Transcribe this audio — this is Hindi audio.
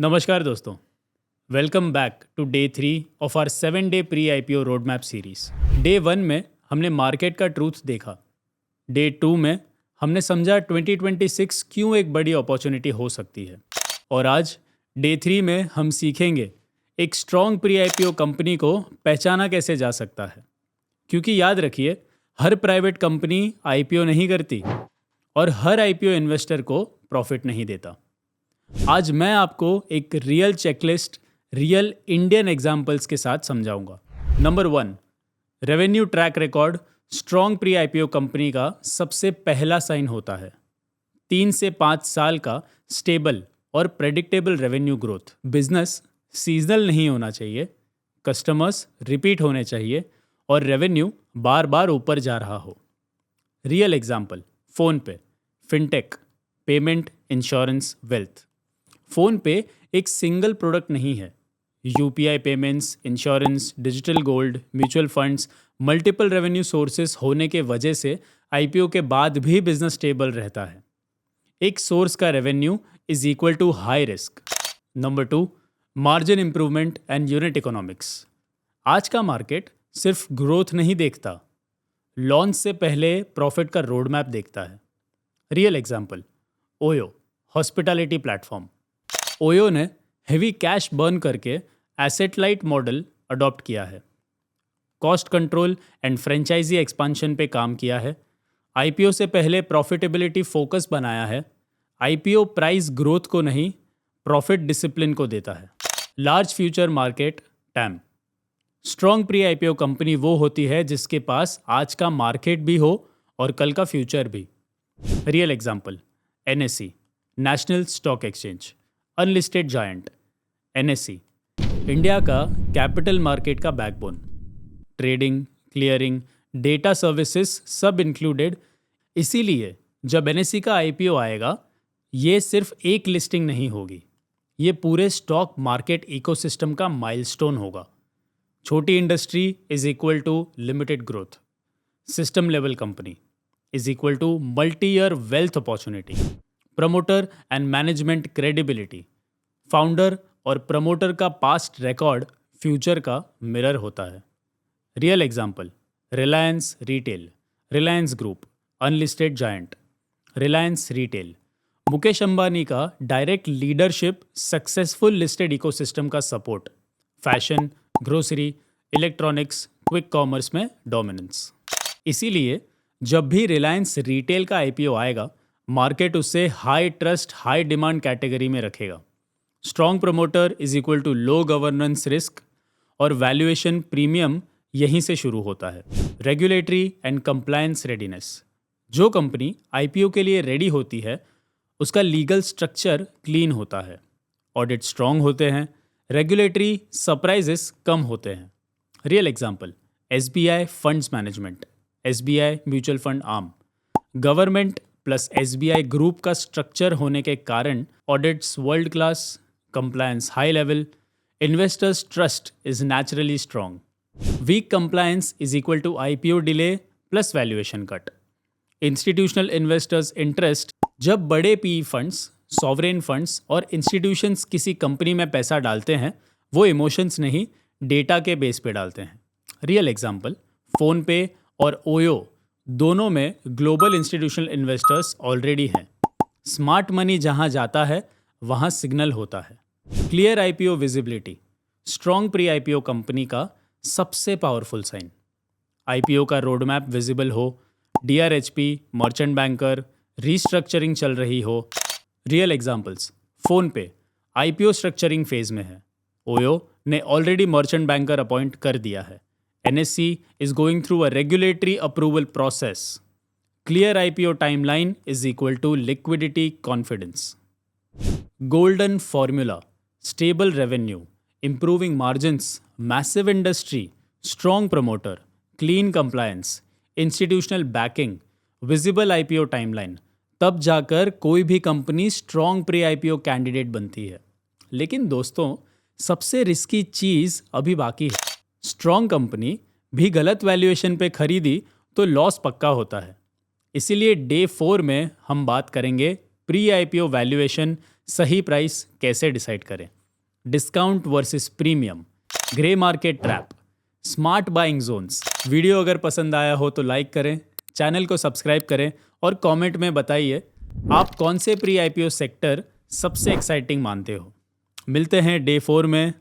नमस्कार दोस्तों, welcome back to day 3 of our 7 day pre IPO road map series. Day 1 में हमने मार्केट का ट्रूथ देखा। डे 2 में हमने समझा 2026 क्यों एक बड़ी अपॉर्चुनिटी हो सकती है। और आज डे 3 में हम सीखेंगे एक स्ट्रॉन्ग प्री आईपीओ कंपनी को पहचाना कैसे जा सकता है। क्योंकि याद रखिए, हर प्राइवेट कंपनी आईपीओ नहीं करती और हर आईपीओ इन्वेस्टर को प्रॉफिट नहीं देता। आज मैं आपको एक real checklist, real Indian examples के साथ समझाऊंगा। Number 1, revenue track record strong pre IPO company का सबसे पहला साइन होता है। 3 से 5 साल का स्टेबल और predictable revenue growth. Business seasonal नहीं होना चाहिए, कस्टमर्स रिपीट होने चाहिए और रेवेन्यू बार बार ऊपर जा रहा हो। रियल एग्जाम्पल, फोन पे, fintech, payment, insurance, wealth. Phone पे एक सिंगल प्रोडक्ट नहीं है। UPI payments, insurance, digital gold, mutual funds, multiple revenue sources होने के वजह से आईपीओ के बाद भी बिजनेस स्टेबल रहता है। एक सोर्स का revenue is equal to high risk. Number 2, margin improvement and unit economics. आज का मार्केट सिर्फ ग्रोथ नहीं देखता, लॉन्च से पहले प्रॉफिट का रोड मैप देखता है। Real example, OYO hospitality platform. OYO ने हेवी कैश बर्न करके एसेट लाइट मॉडल अडॉप्ट किया है, cost control and franchisee expansion पे काम किया है, आईपीओ से पहले प्रॉफिटेबिलिटी फोकस बनाया है। आईपीओ प्राइस ग्रोथ को नहीं, प्रॉफिट डिसिप्लिन को देता है। Large future market time. Strong pre IPO company वो होती है जिसके पास आज का मार्केट भी हो और कल का फ्यूचर भी। Real example, NSE national stock exchange, unlisted giant. NSE India का कैपिटल मार्केट का backbone. Trading, clearing, data services सब इंक्लूडेड। इसीलिए जब एनएसई का आईपीओ आएगा, ये सिर्फ एक लिस्टिंग नहीं होगी, ये पूरे स्टॉक मार्केट इकोसिस्टम का माइलस्टोन होगा। छोटी industry is equal to limited growth, system level company is equal to multi year wealth opportunity. Promoter and management credibility. Founder और प्रमोटर का पास्ट रिकॉर्ड फ्यूचर का मिरर होता है। Real example, Reliance Retail, Reliance Group, unlisted giant. Reliance Retail, Mukesh Ambani का direct leadership, successful listed ecosystem का support, fashion, grocery, electronics, quick commerce में डोमिनेंस। इसीलिए जब भी रिलायंस रिटेल का आईपीओ आएगा, मार्केट उसे high trust high demand category में रखेगा। Strong promoter is equal to low governance risk और वैल्यूएशन प्रीमियम यहीं से शुरू होता है। Regulatory and compliance readiness. जो कंपनी आईपीओ के लिए रेडी होती है, उसका लीगल स्ट्रक्चर क्लीन होता है, ऑडिट स्ट्रॉन्ग होते हैं, रेगुलेटरी सरप्राइजेस कम होते हैं। Real example, SBI funds management, SBI mutual fund arm. Government plus SBI group का स्ट्रक्चर होने के कारण audits world class, compliance high level, investors trust is naturally strong. Weak compliance is equal to IPO delay plus valuation cut. Institutional investors interest. जब बड़े पीई फंड्स, सॉवरेन फंड्स और इंस्टीट्यूशंस किसी कंपनी में पैसा डालते हैं, वो इमोशंस नहीं, डेटा के बेस पे डालते हैं। रियल एग्जाम्पल, फोन पे और ओयो दोनों में ग्लोबल इंस्टीट्यूशनल इन्वेस्टर्स ऑलरेडी हैं। स्मार्ट मनी जहां जाता है वहां सिग्नल होता है। Clear IPO visibility strong pre IPO company का सबसे पावरफुल साइन। आईपीओ का रोड मैप विजिबल हो, डीआरएचपी, मर्चेंट बैंकर, रीस्ट्रक्चरिंग चल रही हो। रियल एग्जाम्पल्स, फोन पे आईपीओ स्ट्रक्चरिंग फेज में है, ओयो ने ऑलरेडी मर्चेंट बैंकर अपॉइंट कर दिया है, NSE is going through a regulatory approval process. Clear IPO timeline is equal to liquidity confidence. Golden formula, stable revenue, improving margins, massive industry, strong promoter, clean compliance, institutional backing, visible IPO timeline. तब जाकर कोई भी company strong pre IPO candidate बनती है। लेकिन दोस्तों, सबसे रिस्की चीज़ अभी बाकी है। स्ट्रॉन्ग कंपनी भी गलत वैल्यूएशन पे खरीदी तो लॉस पक्का होता है। इसीलिए डे 4 में हम बात करेंगे प्री आईपीओ वैल्यूएशन, सही प्राइस कैसे डिसाइड करें, discount versus premium, grey market trap, smart buying zones. Video अगर पसंद आया हो तो लाइक करें, चैनल को सब्सक्राइब करें और कमेंट में बताइए आप कौन से प्री आईपीओ सेक्टर सबसे एक्साइटिंग मानते हो। मिलते हैं डे 4 में